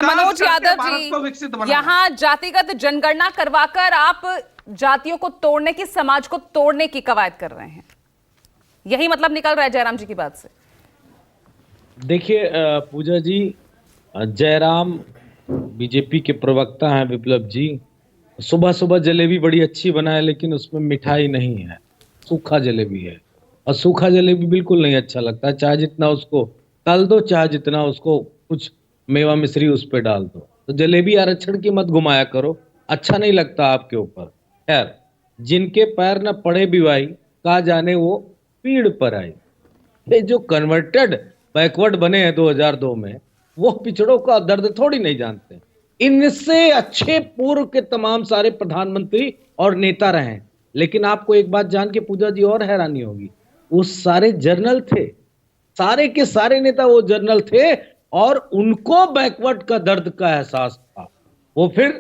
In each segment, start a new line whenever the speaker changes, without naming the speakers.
मनोज यादव जी, यहाँ जातिगत जनगणना करवाकर आप जातियों को तोड़ने की, समाज को तोड़ने की कवायद कर रहे हैं, यही मतलब निकल रहा है जयराम जी की बात से।
देखिए पूजा जी, जयराम बीजेपी के प्रवक्ता हैं, विप्लव जी। सुबह सुबह जलेबी बड़ी अच्छी बनाए, लेकिन उसमें मिठाई नहीं है, सूखा जलेबी है। और सूखा जलेबी बिल्कुल नहीं अच्छा लगता, चाहे जितना उसको तल दो, चाहे जितना उसको कुछ मेवा मिश्री उस पे डाल दो। तो जलेबी आरक्षण की मत घुमाया करो, अच्छा नहीं लगता आपके ऊपर। खैर, जिनके पैर न पड़े बिवाई, कहा जाने वो पीड़ पर आई। ये जो कन्वर्टेड बैकवर्ड बने हैं 2002 में, वो पिछड़ों का दर्द थोड़ी नहीं जानते। इनसे अच्छे पूर्व के तमाम सारे प्रधानमंत्री और नेता रहे हैं। लेकिन आपको एक बात जान के पूजा जी और हैरानी होगी, वो सारे जर्नल थे, सारे के सारे नेता वो जर्नल थे, और उनको बैकवर्ड का दर्द का एहसास था। वो फिर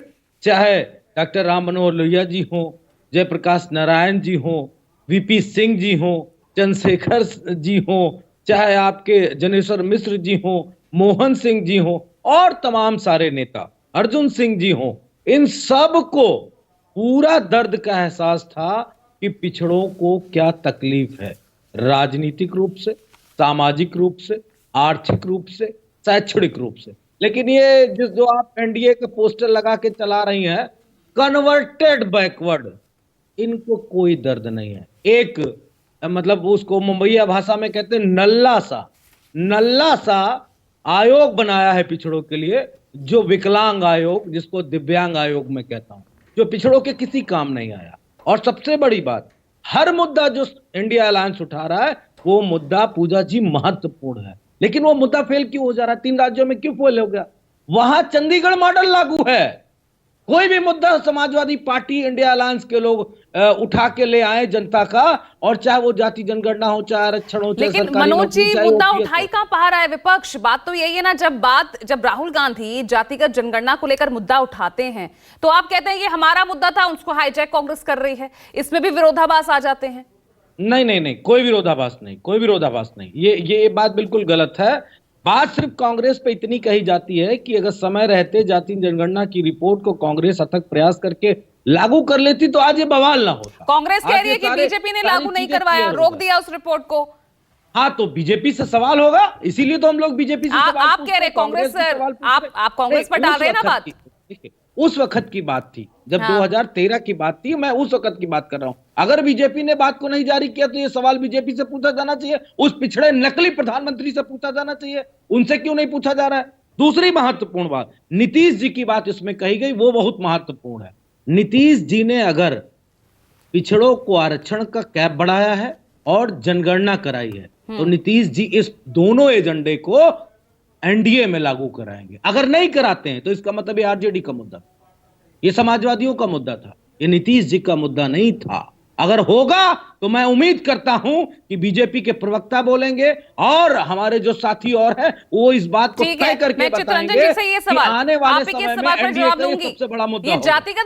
चाहे डॉक्टर राम मनोहर लोहिया जी हो, जयप्रकाश नारायण जी हो, वीपी सिंह जी हो, चंद्रशेखर जी हो, चाहे आपके जनेश्वर मिश्र जी हो, मोहन सिंह जी हो, और तमाम सारे नेता, अर्जुन सिंह जी हो, इन सब को पूरा दर्द का एहसास था कि पिछड़ों को क्या तकलीफ है, राजनीतिक रूप से, सामाजिक रूप से, आर्थिक रूप से, शैक्षणिक रूप से। लेकिन ये जो आप एनडीए का पोस्टर लगा के चला रही हैं, कन्वर्टेड बैकवर्ड, इनको कोई दर्द नहीं है। एक मतलब उसको मुंबईया भाषा में कहते हैं नल्ला सा आयोग बनाया है पिछड़ों के लिए, जो विकलांग आयोग, जिसको दिव्यांग आयोग में कहता हूं, जो पिछड़ों के किसी काम नहीं आया। और सबसे बड़ी बात, हर मुद्दा जो इंडिया अलायंस उठा रहा है, वो मुद्दा पूजा जी महत्वपूर्ण है, लेकिन वो मुद्दा फेल क्यों हो जा रहा है? 3 राज्यों में क्यों फेल हो गया? वहां चंडीगढ़ मॉडल लागू है। कोई भी मुद्दा समाजवादी पार्टी, इंडिया अलायंस के लोग उठा के ले आए जनता का, और चाहे वो जाति जनगणना हो, चाहे आरक्षण हो, चाहे
लेकिन मनोज जी, मुद्दा उठाई कहां पा रहा है विपक्ष? बात तो यही है ना, जब राहुल गांधी जातिगत जनगणना को लेकर मुद्दा उठाते हैं, तो आप कहते हैं ये हमारा मुद्दा था, उसको हाईजैक कांग्रेस कर रही है, इसमें भी विरोधाभास आ जाते हैं।
नहीं, कोई विरोधाभास नहीं, ये बात बिल्कुल गलत है। बात सिर्फ कांग्रेस पे इतनी कही जाती है कि अगर समय रहते जाति जनगणना की रिपोर्ट को कांग्रेस अथक प्रयास करके लागू कर लेती, तो आज ये बवाल ना होता।
कांग्रेस कह रही है कि बीजेपी ने लागू नहीं करवाया, रोक दिया उस रिपोर्ट को।
हाँ, तो बीजेपी से सवाल होगा, इसीलिए तो हम लोग बीजेपी से सवाल
आप कह रहे कांग्रेस, आप कांग्रेस पर डाल रहे हैं ना बात।
उस वक्त की बात थी जब 2013 की बात थी, मैं उस वक्त की बात कर रहा हूं। अगर बीजेपी ने बात को नहीं जारी किया, तो ये सवाल बीजेपी से पूछा जाना चाहिए, उस पिछड़े नकली प्रधानमंत्री से पूछा जाना चाहिए, उनसे क्यों नहीं पूछा जा रहा है? दूसरी महत्वपूर्ण बात, नीतीश जी की बात इसमें कही गई, वो बहुत महत्वपूर्ण है। नीतीश जी ने अगर पिछड़ों को आरक्षण का कैप बढ़ाया है और जनगणना कराई है, तो नीतीश जी इस दोनों एजेंडे को एनडीए में लागू कराएंगे। अगर नहीं कराते हैं, तो इसका मतलब ये आरजेडी का मुद्दा, ये समाजवादियों का मुद्दा था, ये नीतीश जी का मुद्दा नहीं था। अगर होगा, तो मैं उम्मीद करता हूं कि बीजेपी के प्रवक्ता बोलेंगे, और हमारे जो साथी और हैं, वो इस बात को तय करके बताएंगे कि आने वाले समय में एनडीए का सबसे बड़ा मुद्दा होगा।